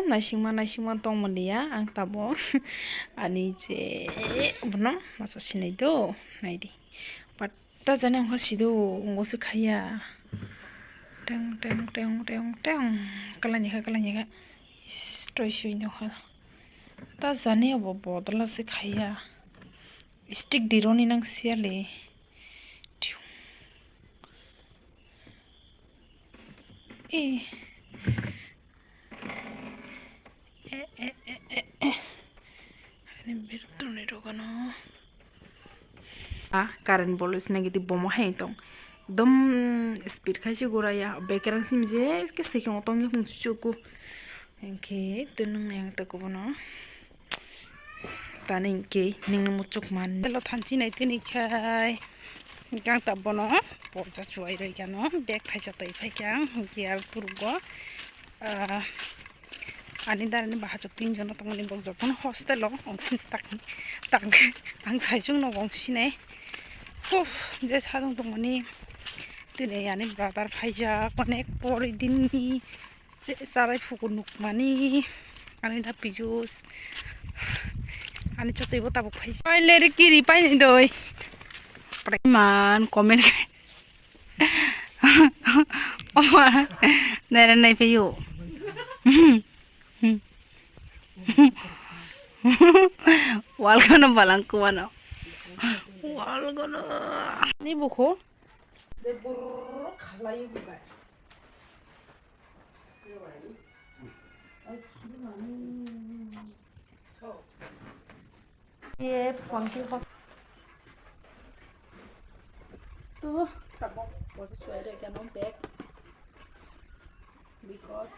naisingma tongmaniya ang tabo ani je bono masa sinai do naidi patta jani ang hasido ngosu khaya teng teng teng teng teng kalanya stoi sui no ha ta jani abo bodla se khaya stick dironi nang siale current bolos negative bomo hai tong dom speed khaisi goraya bekerang simje ke seking otong ni pungchuku enke tunung nang ta kobono tani ke ning muchuk man lo thanchi nai tini khai gang ta bono porja chuai roi kano bag khaisa tai phai kyang gear turgo ani darani bahajok tinjono tongni bokjok kono hostel o ongsin tak ang saijung no gongsine je sadong tongmani tini ani brother phaija connect pori dinni je sarai fuku nukmani ani da pijus ani chasaibo tabuk phaija oi leri kiri pai ni doi man comment nere nai peyo wal kono balang kuano wal kono ni buko de bur khalai bukai ye funky host to tabo was sweater can on back because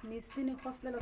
nistini hostel